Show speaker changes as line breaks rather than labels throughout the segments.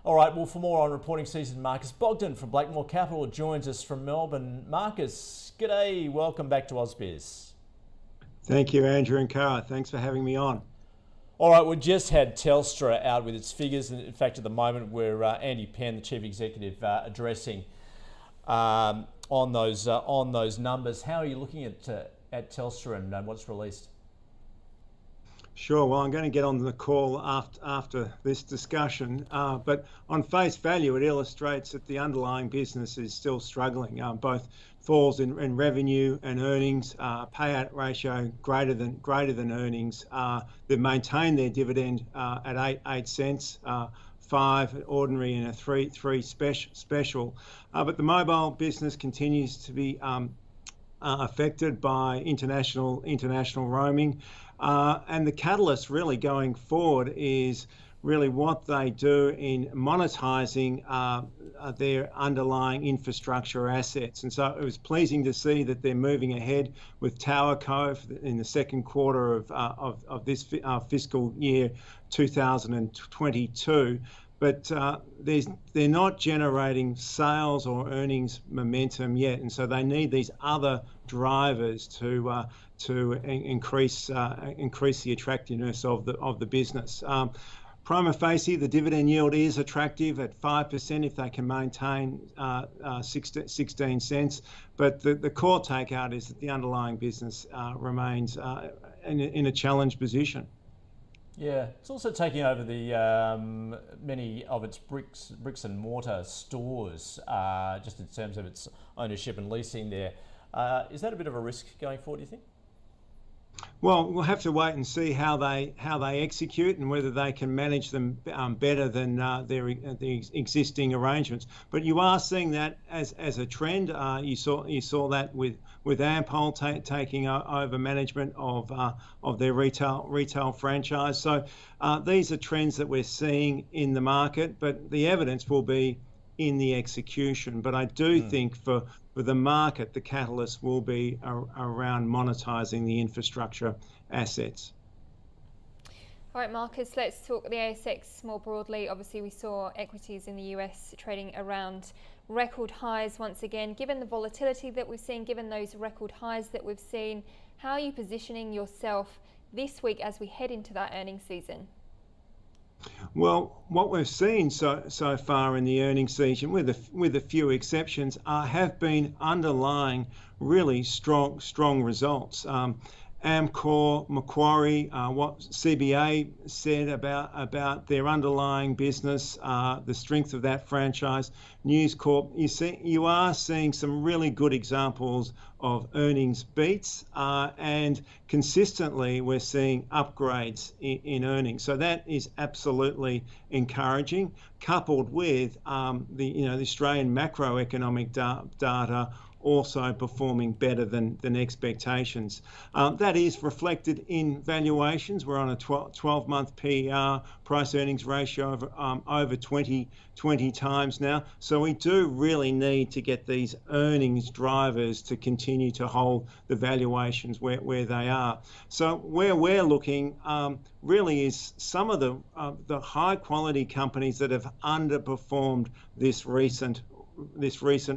All right, well, for more on reporting season, Marcus Bogdan from Blackmore Capital joins us from Melbourne. Marcus, g'day, welcome back to AusBiz.
Thank you, Andrew and Cara. Thanks for having me on.
All right, we just had Telstra out with its figures. In fact, at the moment, we're Andy Penn, the chief executive, addressing on those numbers. How are you looking at Telstra and what's released?
Sure. Well, I'm going to get on the call after this discussion, but on face value, it illustrates that the underlying business is still struggling. Both falls in revenue and earnings, payout ratio greater than earnings. They've maintained their dividend at 8 cents. 5 ordinary and a 3 special, but the mobile business continues to be affected by international roaming. And the catalyst really going forward is really what they do in monetising their underlying infrastructure assets. And so it was pleasing to see that they're moving ahead with TowerCo in the second quarter of this fiscal year 2022. But they're not generating sales or earnings momentum yet, and so they need these other drivers to increase the attractiveness of the business. Prima facie, the dividend yield is attractive at 5% if they can maintain 16 cents. But the core takeout is that the underlying business remains in a challenged position.
Yeah, it's also taking over the many of its bricks and mortar stores, just in terms of its ownership and leasing there. Is that a bit of a risk going forward, do you think?
Well, we'll have to wait and see how they execute and whether they can manage them better than the existing arrangements. But you are seeing that as a trend. You saw that with Amcor taking over management of their retail franchise. So these are trends that we're seeing in the market, but the evidence will be in the execution. But I do think for the market, the catalyst will be around monetising the infrastructure assets.
All right, Marcus, let's talk the ASX more broadly. Obviously, we saw equities in the US trading around record highs once again. Given the volatility that we've seen, given those record highs that we've seen, how are you positioning yourself this week as we head into that earnings season?
Well, what we've seen so far in the earnings season, with a few exceptions, have been underlying really strong results. Amcor, Macquarie, what CBA said about their underlying business, the strength of that franchise, News Corp. You are seeing some really good examples of earnings beats, and consistently we're seeing upgrades in earnings. So that is absolutely encouraging, coupled with the Australian macroeconomic data also performing better than expectations. That is reflected in valuations. We're on a 12-month PER, price earnings ratio of over 20 times now. So we do really need to get these earnings drivers to continue to hold the valuations where they are. So where we're looking really is some of the high quality companies that have underperformed this recent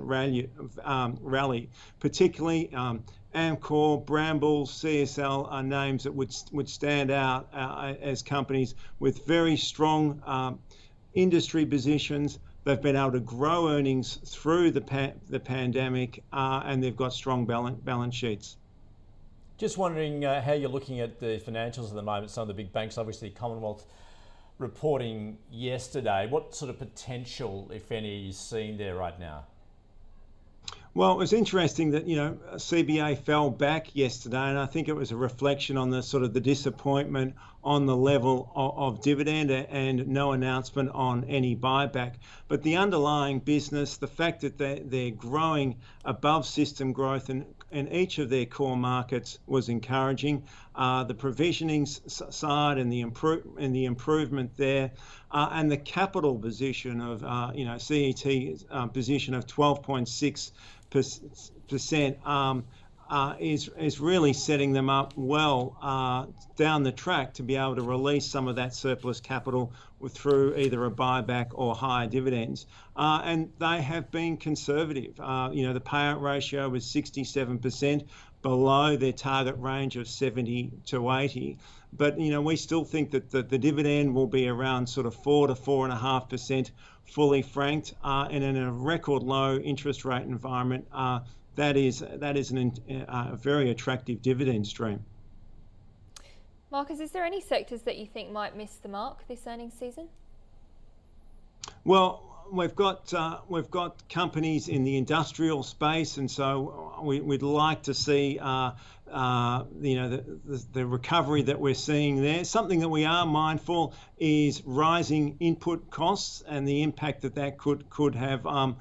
rally, particularly Amcor, Brambles, CSL are names that would stand out as companies with very strong industry positions. They've been able to grow earnings through the pandemic, and they've got strong balance sheets.
Just wondering how you're looking at the financials at the moment. Some of the big banks, obviously Commonwealth, reporting yesterday. What sort of potential, if any, are you seeing there right now?
Well, it was interesting that, CBA fell back yesterday, and I think it was a reflection on the sort of the disappointment on the level of dividend and no announcement on any buyback. But the underlying business, the fact that they're growing above system growth in each of their core markets was encouraging. The provisioning side and the improvement there, and the capital position of CET position of 12.6%. is really setting them up well down the track to be able to release some of that surplus capital through either a buyback or higher dividends. And they have been conservative. The payout ratio was 67%, below their target range of 70 to 80. But we still think that the dividend will be around sort of 4 to 4.5% fully franked, and in a record low interest rate environment, that is a very attractive dividend stream.
Marcus, is there any sectors that you think might miss the mark this earnings season?
Well, we've got companies in the industrial space, and so we'd like to see the recovery that we're seeing there. Something that we are mindful is rising input costs and the impact that could have on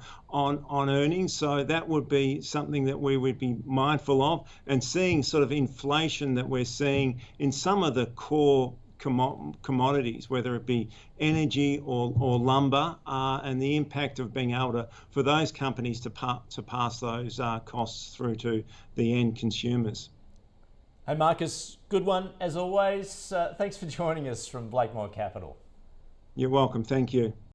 earnings. So that would be something that we would be mindful of, and seeing sort of inflation that we're seeing in some of the core commodities, whether it be energy or lumber, and the impact of being able for those companies to pass those costs through to the end consumers.
Hey Marcus, good one as always. Thanks for joining us from Blackmore Capital.
You're welcome. Thank you.